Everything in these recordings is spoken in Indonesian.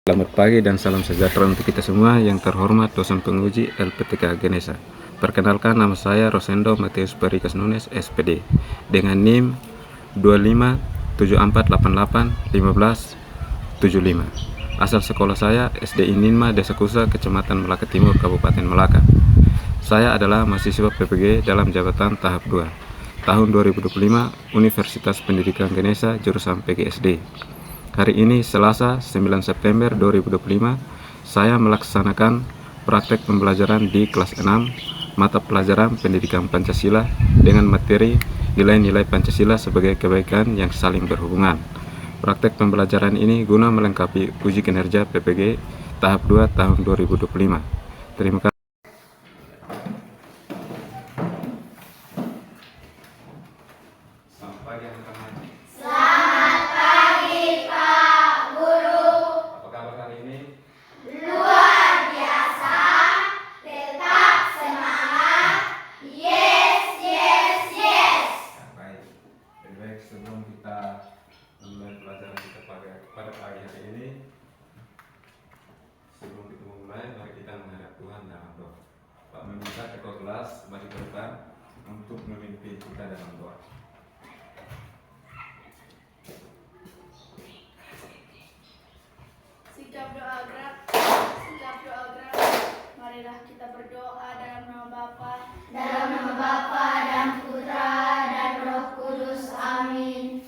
Selamat pagi dan salam sejahtera untuk kita semua. Yang terhormat dosen penguji LPTK Ganesha. Perkenalkan, nama saya Rosendo Matius Perikas Nunes, SPD, dengan NIM 2574881575. Asal sekolah saya SD Ininma, Desa Kusa, Kecamatan Melaka Timur, Kabupaten Melaka. Saya adalah mahasiswa PPG dalam jabatan tahap 2, tahun 2025, Universitas Pendidikan Ganesha, jurusan PGSD. Hari ini Selasa 9 September 2025, saya melaksanakan praktek pembelajaran di kelas 6 mata pelajaran Pendidikan Pancasila dengan materi nilai-nilai Pancasila sebagai kebaikan yang saling berhubungan. Praktek pembelajaran ini guna melengkapi uji kinerja PPG tahap 2 tahun 2025. Terima kasih. Sebelum kita mulai pelajaran kita pada pagi hari ini, sebelum kita mulai, mari kita menghadap Tuhan dalam doa. Pak meminta ketua kelas maju ke depan untuk memimpin kita dalam doa. Sikap doa gerak, marilah kita berdoa dalam nama Bapa dan Putra dan Roh Kudus. Amin.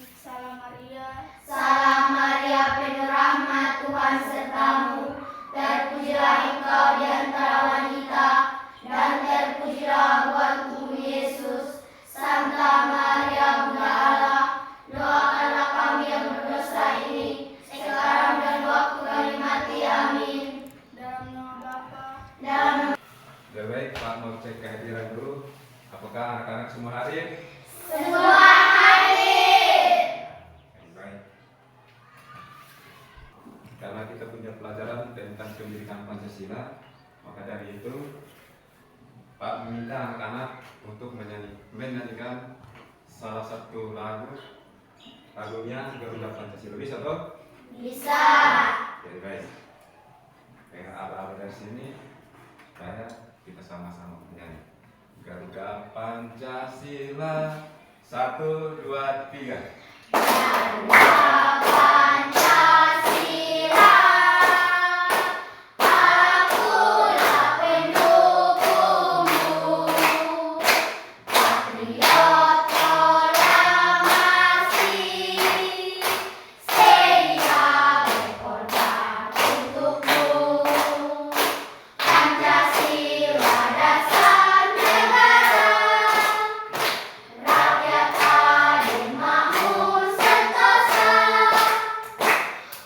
Salam Maria, penuh rahmat, Tuhan sertamu. Terpujilah engkau di antara wanita, dan terpujilah buah tubuh Yesus. Santa Maria, Bunda Allah, doakanlah kami yang berdosa ini, sekarang dan waktu kami mati. Amin. Dalam nama Bapa, Baik, Pak mau cek kehadiran dulu. Apakah anak-anak semua hadir? semua hadir. Baik. Karena kita punya pelajaran tentang pendidikan Pancasila, maka dari itu Pak meminta anak-anak untuk menyanyikan salah satu lagunya Garuda Pancasila. Bisa toh? Bisa. Jadi baik. Dengan abang dari sini, kita sama-sama menyanyi Garuda Pancasila, 1, 2, 3. Garuda Pancasila, akulah pendukungmu, patriot proklamasi, sedia berkorban untukmu. Pancasila dasar negara, rakyat adil makmur sentosa,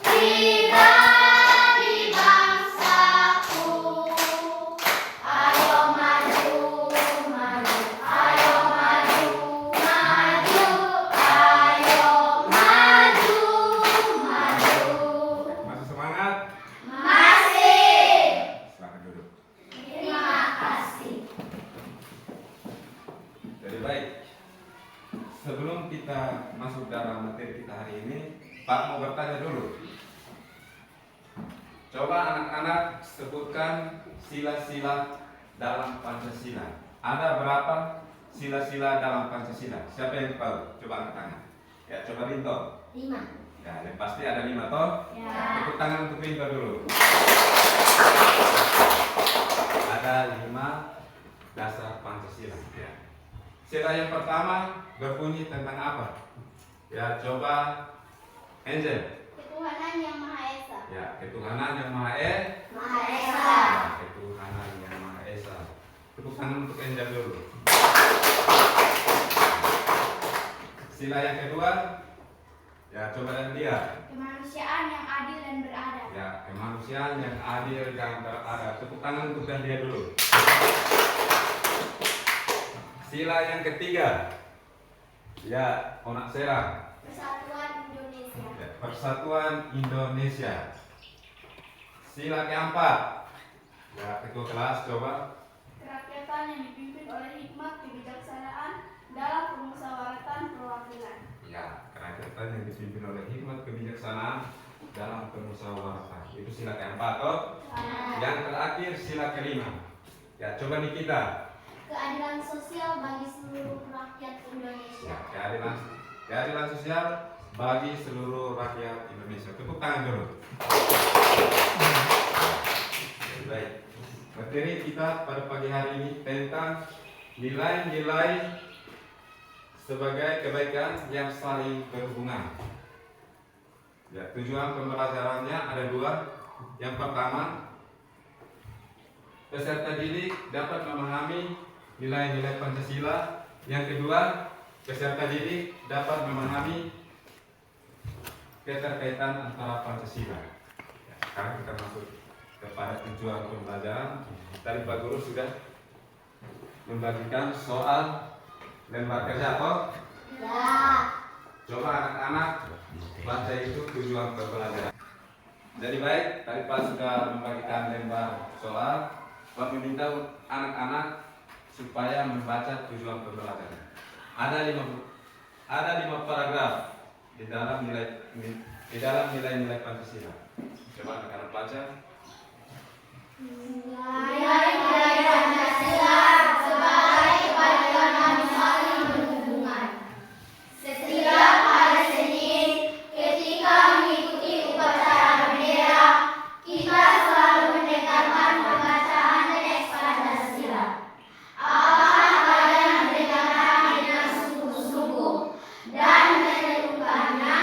pribadi bangsaku. Ayo maju, maju, ayo maju, maju, ayo maju, maju. Masih semangat? Masih. Silakan duduk. Terima kasih. Jadi baik, sebelum kita masuk dalam materi kita hari ini, Pak mau bertanya dulu. Coba anak-anak sebutkan sila-sila dalam Pancasila. Ada berapa sila-sila dalam Pancasila? Siapa yang tahu? Coba angkat tangan. Ya, coba Rinto. 5. Ya, yang pasti ada 5 toh. Ya. Tepuk tangan untuk Rinto dulu. Ada 5 dasar Pancasila. Ya. Sila yang pertama berbunyi tentang apa? Ya, coba Angel. Ketuhanan yang Maha Esa. Ya, ketuhanan yang Maha Maha Esa. Ya, ketuhanan yang Maha Esa. Tepuk tangan untuk Angel dulu. Sila yang kedua, ya coba dan dia. Kemanusiaan yang adil dan beradab. Ya, kemanusiaan yang adil dan beradab. Tepuk tangan untuk dan dia dulu. Sila yang ketiga, ya onak serang. Persatuan Indonesia. Ya, Persatuan Indonesia. Sila keempat, ya ketua kelas coba. Kerakyatan yang dipimpin oleh hikmat kebijaksanaan dalam permusyawaratan perwakilan. Ya, kerakyatan yang dipimpin oleh hikmat kebijaksanaan dalam permusyawaratan. Itu sila keempat toh. Yang terakhir sila kelima. Ya, coba Nikita. Keadilan sosial bagi seluruh rakyat Indonesia. Ya, keadilan sosial bagi seluruh rakyat Indonesia. Tepuk tangan dulu. Baik. Materi kita pada pagi hari ini tentang nilai-nilai sebagai kebaikan yang saling berhubungan. Ya, tujuan pembelajarannya ada dua. Yang pertama, peserta didik dapat memahami nilai-nilai Pancasila. Yang kedua, peserta didik dapat memahami keterkaitan antara Pancasila. Ya, sekarang kita masuk kepada tujuan pembelajaran. Tadi Pak Guru sudah membagikan soal lembar kerja toh? Ya. Coba anak-anak baca itu tujuan pembelajaran. Jadi baik, tadi Pak sudah membagikan lembar soal. Pak meminta anak-anak supaya membaca tujuan pembelajaran. Ada lima paragraf di dalam nilai-nilai Pancasila. Coba anak-anak baca. Nilai-nilai Pancasila sebagai kebaikan yang saling berhubungan. Setiap hari Senin ketika mengikuti upacara bendera, kita selalu mendengarkan pembacaan teks Pancasila. Apakah kalian mendengarkan dengan sungguh-sungguh dan menirukannya?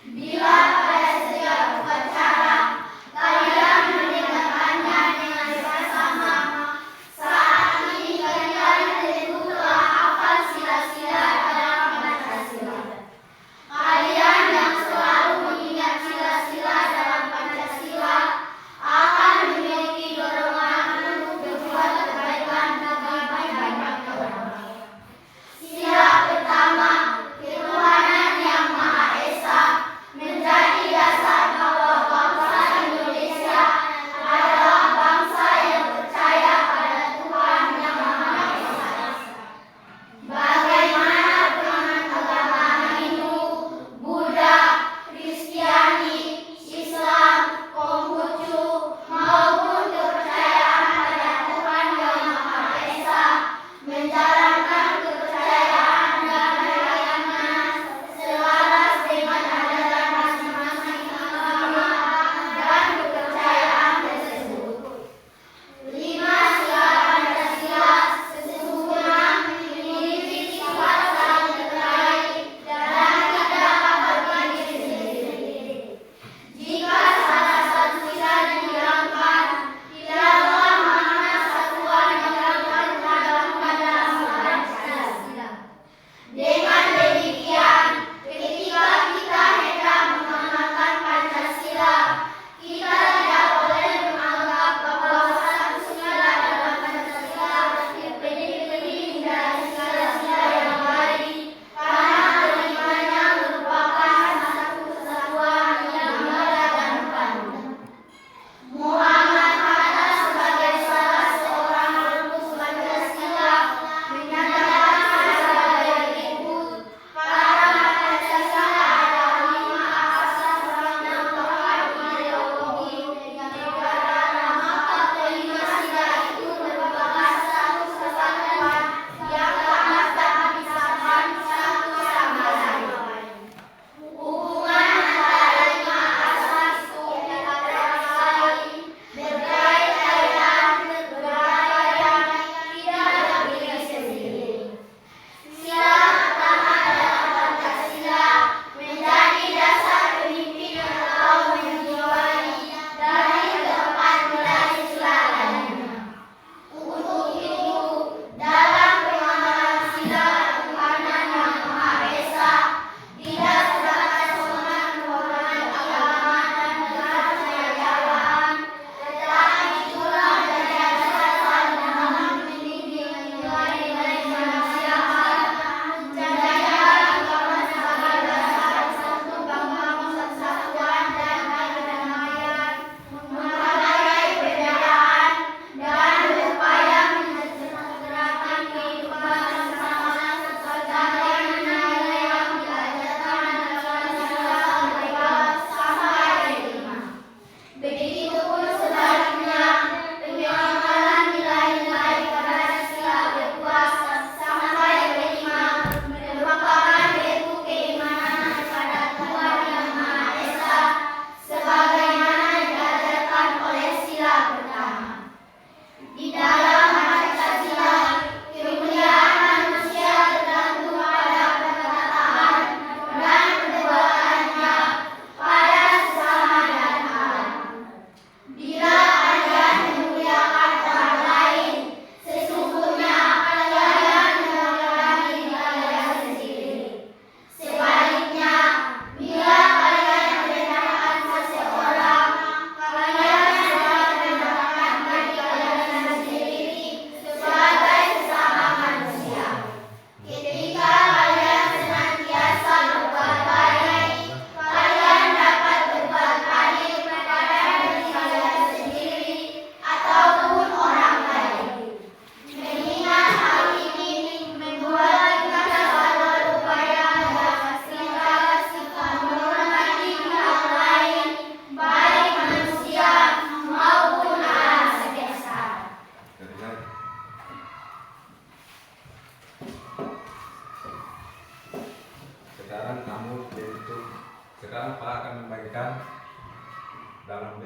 Bila pada setiap upacara kalian mendengarkannya dengan rasa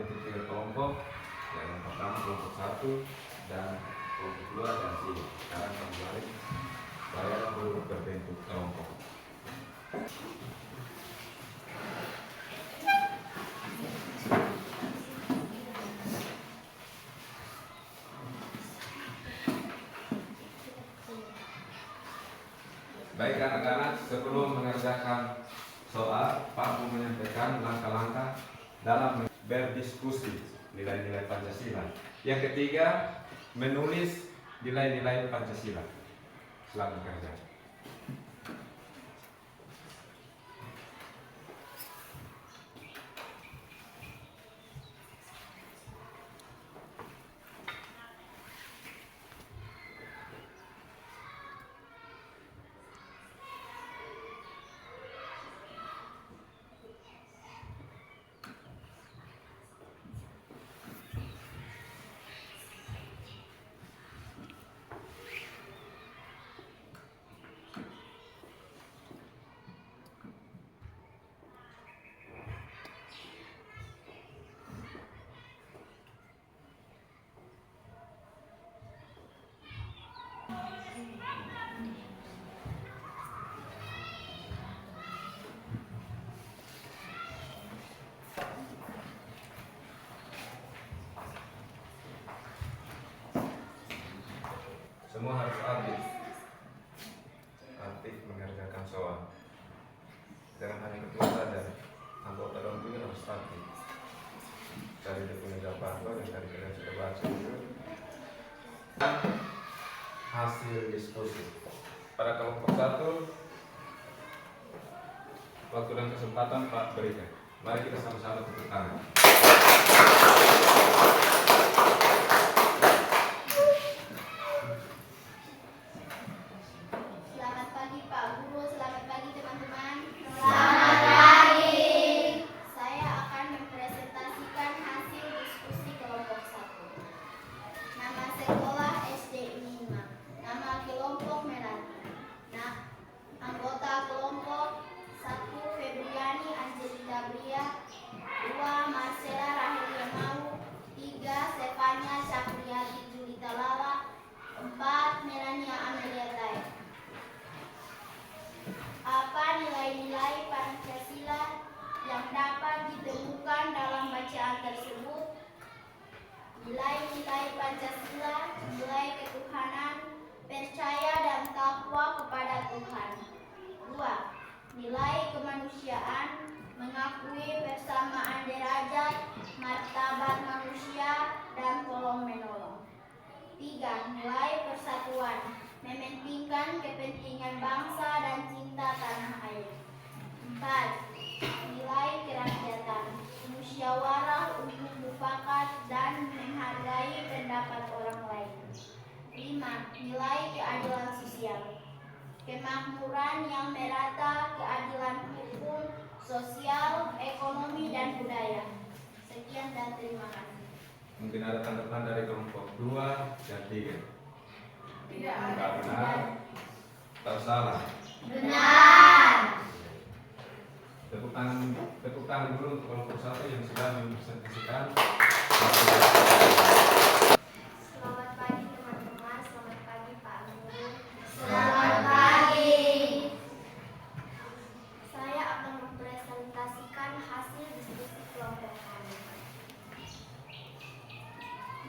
membentuk 3 kelompok. Yang pertama kelompok 1 dan kelompok 2 dan 3. Sekarang kembali saya berbentuk kelompok. Baik anak-anak, sebelum mengerjakan soal, Pak mau menyampaikan langkah-langkah dalam berdiskusi nilai-nilai Pancasila. Yang ketiga, menulis nilai-nilai Pancasila selama bekerja. Semua harus aktif mengerjakan soal. Jangan hanya ketua saja, anggota dalam juga harus aktif. Cari dia punya jawaban dan cari kalian sudah baca itu. Hasil diskusi pada kelompok 1, waktu dan kesempatan Pak berikan. Mari kita sama-sama tepuk tangan. Selamat pagi Pak Guru, selamat pagi teman-teman. Selamat pagi. Saya akan mempresentasikan hasil diskusi kelompok 1. Nama sekolah SD Unima. Nama kelompok Melati. Nah, anggota kelompok 1 Febriani Angelita Bria, 2 Marcela Rahelia Mau, 3 Stefania Syafriati Julita Lala, 4 Melania Amelia Tai. Apa nilai-nilai Pancasila yang dapat ditemukan dalam bacaan tersebut? Nilai-nilai Pancasila, nilai ketuhanan, percaya dan takwa kepada Tuhan. 2. Nilai kemanusiaan, mengakui persamaan derajat, martabat manusia, dan tolong menolong. 3. Nilai persatuan, mementingkan kepentingan bangsa dan cinta tanah air. 4. Nilai kerakyatan, musyawarah untuk mufakat dan menghargai pendapat orang lain. 5. Nilai keadilan sosial, kemakmuran yang merata, keadilan hukum, sosial, ekonomi, dan budaya. Sekian dan terima kasih. Mungkin ada tanggapan dari kelompok 2 dan 3. Tidak Enggak benar atau salah? Benar. Tepuk tangan dulu untuk kelompok 1 yang sudah mempresentasikan. Selamat pagi teman-teman, selamat pagi Pak Guru. Selamat pagi. Saya akan mempresentasikan hasil diskusi kelompok kami.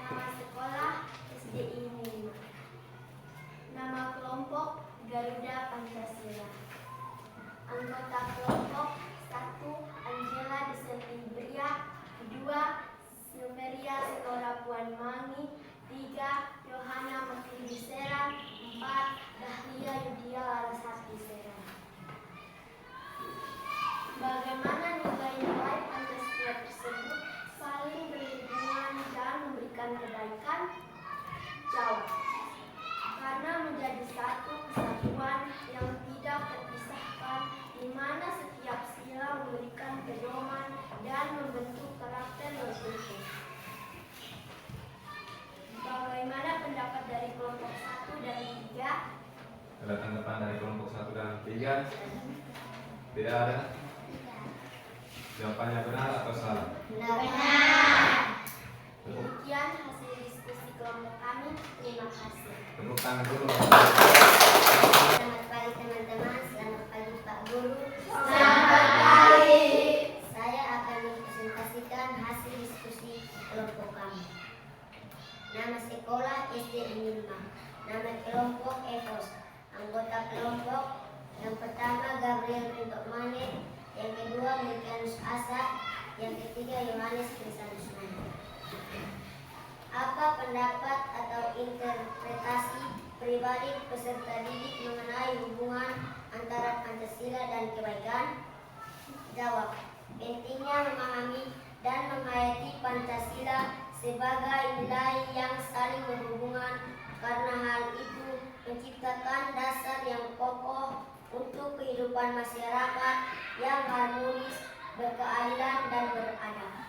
Nama sekolah SD ini. Nama kelompok Garuda Pancasila. Anggota kelompok 1 Angela Deselti Bria, 2 Silveria Setora Puanimangi, 3 Yohana Makridi Serang, 4 Dahlia Yudia Larasati Serang. Bagaimana nilai-nilai Pancasila tersebut saling berhubungan dan memberikan kebaikan? Jawab. Karena menjadi satu kesatuan yang tidak terpisahkan, di mana setiap sila memberikan pedoman dan membentuk karakter bersuku. Bagaimana pendapat dari kelompok 1 dan 3? Ada tanggapan dari kelompok 1 dan 3? Tidak ada? Jawabannya benar atau salah? Benar. tangan dulu. Selamat pagi teman-teman, selamat pagi Pak Guru. Selamat pagi. Saya akan mempresentasikan hasil diskusi kelompok kami. Nama sekolah SD Inilma, nama kelompok EVOS, anggota kelompok yang pertama Gabriel Rintok Mane, yang kedua Milkianus Asa, yang ketiga Yohanes Krisanus Mane. Apa pendapat atau interpretasi pribadi peserta didik mengenai hubungan antara Pancasila dan kebaikan? Jawab. Pentingnya memahami dan menghayati Pancasila sebagai nilai yang saling berhubungan, karena hal itu menciptakan dasar yang kokoh untuk kehidupan masyarakat yang harmonis, berkeadilan dan beradab.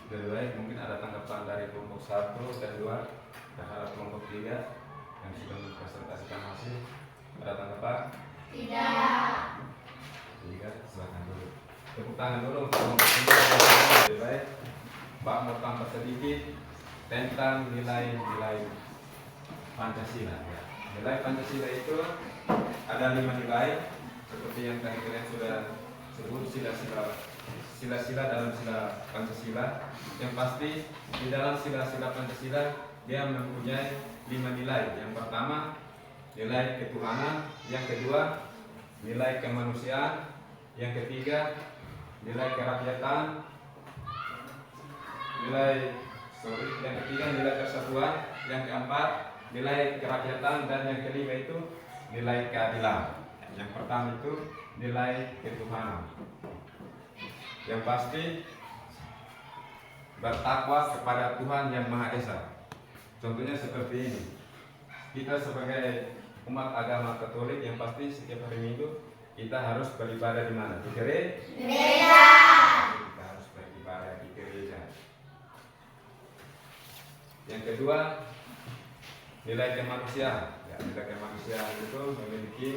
Lebih baik mungkin ada tanggapan dari kelompok 1 dan 2 terhadap kelompok 3 yang sudah mempresentasikan hasil. Ada tanggapan? Tidak. 3, silakan dulu. Tepuk tangan dulu untuk kelompok 3. Lebih baik Pak mau tambah sedikit tentang nilai-nilai Pancasila. Ya. Nilai Pancasila itu ada 5 nilai seperti yang tadi kalian sudah sebut, sila-sila dalam sila Pancasila. Yang pasti di dalam sila-sila Pancasila dia mempunyai 5 nilai. Yang pertama nilai ketuhanan, yang kedua nilai kemanusiaan, yang ketiga nilai kerakyatan, yang ketiga nilai persatuan, yang keempat nilai kerakyatan, dan yang kelima itu nilai keadilan. Yang pertama itu nilai ketuhanan. Yang pasti bertakwa kepada Tuhan Yang Maha Esa. Contohnya seperti ini. Kita sebagai umat agama Katolik yang pasti setiap hari Minggu kita harus beribadah di mana? Di gereja. Kita harus beribadah di gereja. Yang kedua, nilai kemanusiaan. Ya, nilai kemanusiaan itu memiliki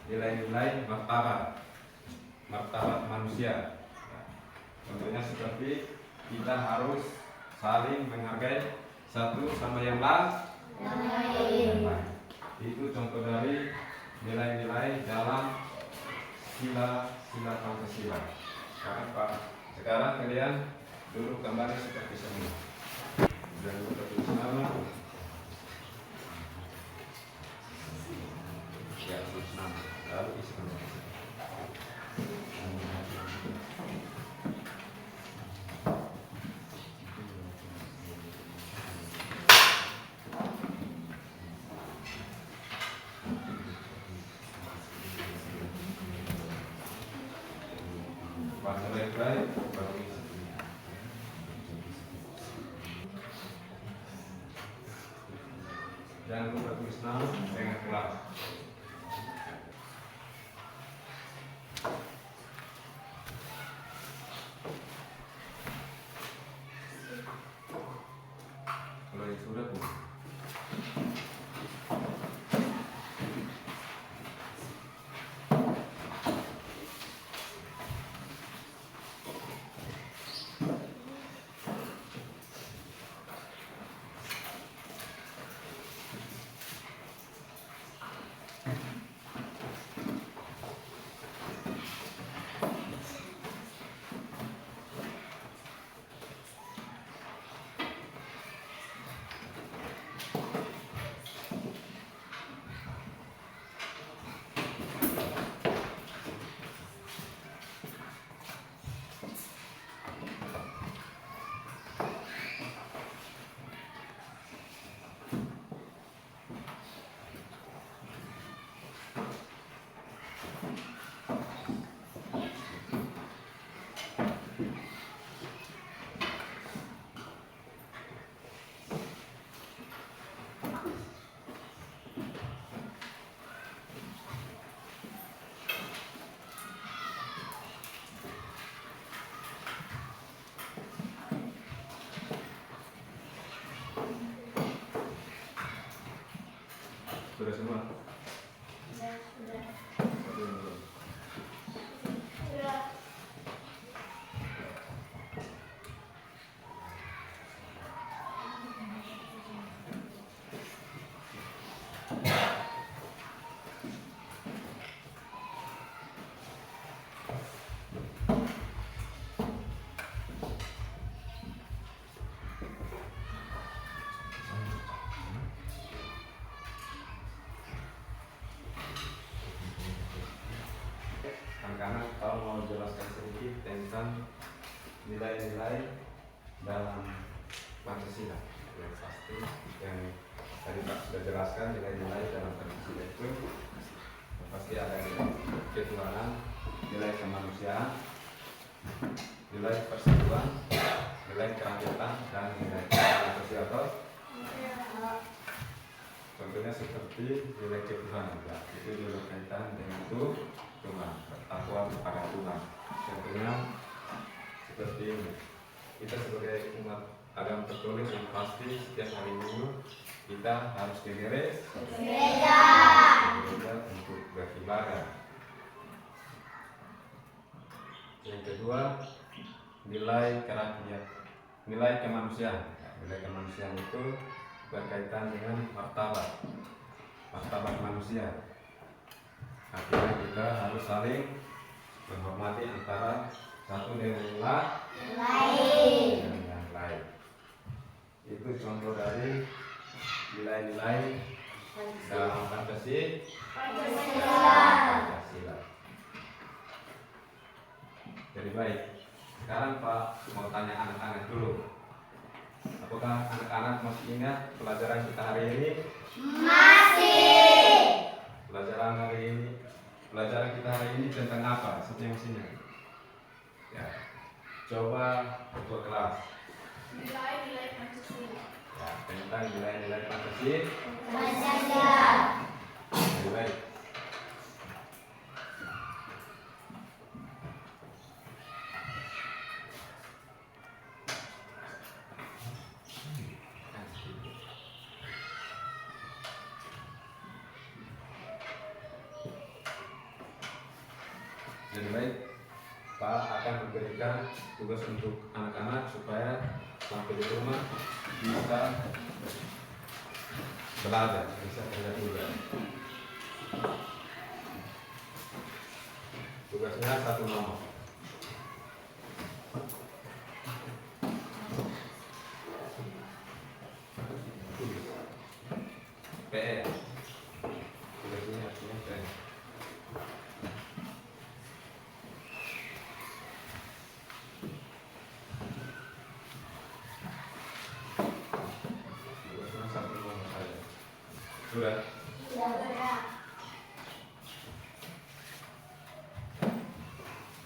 nilai-nilai martabat manusia. Contohnya seperti kita harus saling menghargai satu sama yang lain. Itu contoh dari nilai-nilai dalam sila Pancasila. Sekarang kalian duduk kembali seperti semula. Dan tertulis nama. Ya, tulis nama. Lalu isi kembali. Baik-baik, jangan lupa tulis nama dengan kelas. Kalau yang sudah tuh. Sudah semua? Sudah. Satu yang belum. Sudah. dalam Pancasila. Yang pasti yang tadi Pak sudah jelaskan nilai-nilai dalam Pancasila itu pasti ada nilai ketuhanan, nilai kemanusiaan, nilai persatuan, nilai kerakyatan, dan nilai keadilan sosial. Contohnya seperti nilai ketuhanan, ya, itu juga berkaitan dengan Tuhan, bertakwa kepada Tuhan. Contohnya seperti ini, kita sebagai umat agama Katolik yang pasti setiap hari Minggu kita harus ke gereja untuk beribadah. Yang kedua, nilai kerakyatan, nilai kemanusiaan. Nilai kemanusiaan itu berkaitan dengan martabat manusia. Artinya kita harus saling menghormati antara satu dengan yang lain. Itu contoh dari nilai-nilai dalam Pancasila. Jadi baik, sekarang Pak mau tanya anak-anak dulu. Apakah anak-anak masih ingat pelajaran kita hari ini? Masih. Pelajaran kita hari ini tentang apa? Siapa yang masih ingat? Ya, coba ketua kelas. Nilai-nilai Pancasila. Ya, tentang nilai-nilai Pancasila. Jadi baik. Jadi baik, Pak akan memberikan tugas untuk anak-anak supaya sampai di rumah bisa belajar, bisa kerja juga. Tugasnya satu nomor. PR. Tugasnya artinya PR. Sudah?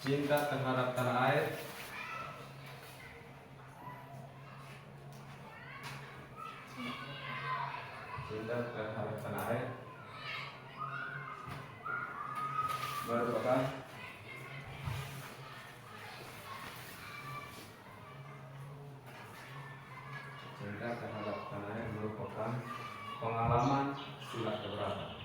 Cinta terhadap tanah air. Cinta terhadap tanah air merupakan pengalaman silat keberatan.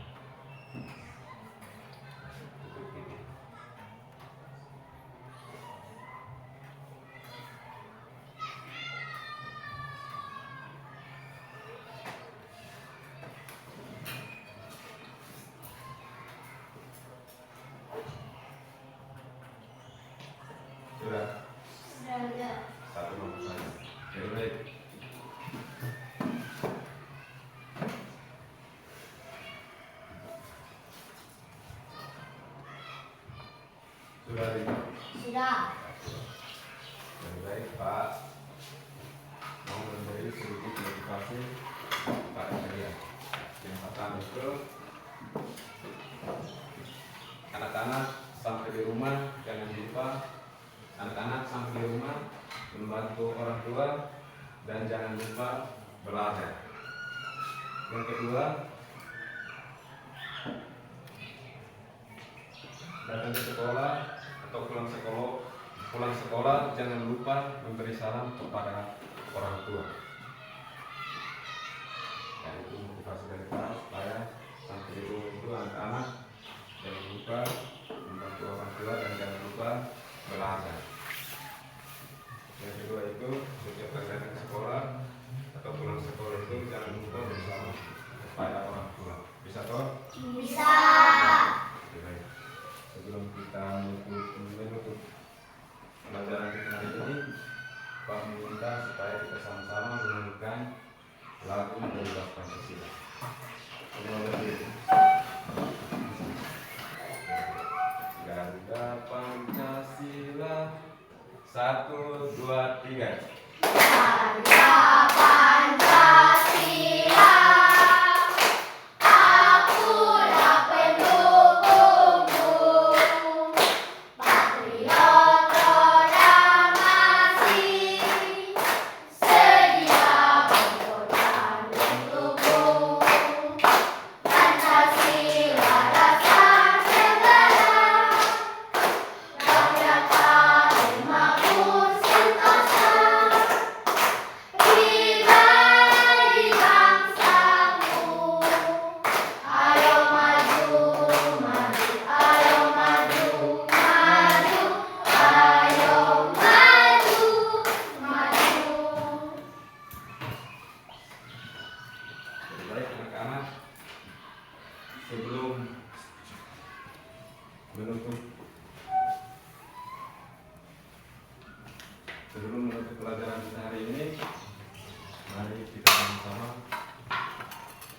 Sudah? Satu nomor saja. Jadi baik. Sudah, Rima? Sudah. Jadi baik, Pak mau memberi sedikit motivasi pada kalian. Yang pertama itu, anak-anak sampai di rumah jangan lupa, anak-anak sampai di rumah membantu orang tua dan jangan lupa belajar. Yang kedua, datang ke sekolah atau pulang sekolah jangan lupa memberi salam kepada orang tua. Dan itu motivasi dari Pak supaya sampai di rumah itu anak-anak jangan lupa membantu orang tua dan jangan lupa belajar. Yang kedua itu setiap kali datang ke sekolah atau pulang sekolah itu jangan lupa bersalam kepada orang tua. Bisa toh? Bisa. Baik. Sebelum kita menutup pelajaran kita hari ini, Pak meminta supaya kita sama-sama menyanyikan lagu dari Pancasila. Semua berdiri. Ganda Pancasila, 1, 2, 3. Baik anak-anak, sebelum menutup pelajaran kita hari ini, mari kita sama-sama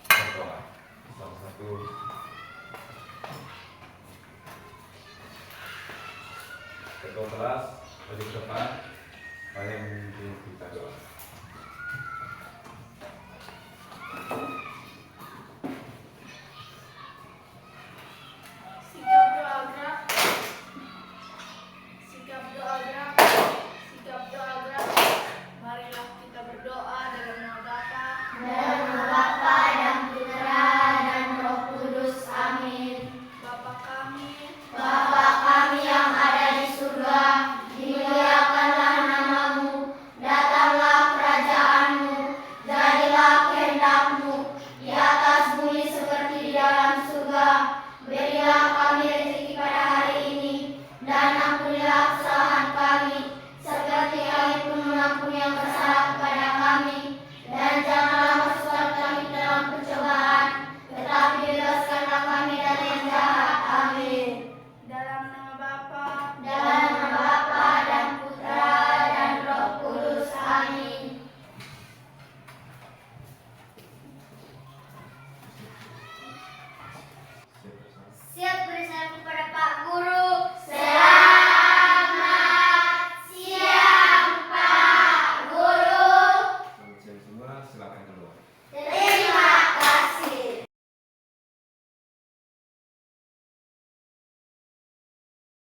berdoa. Salah satu ketua kelas maju ke depan.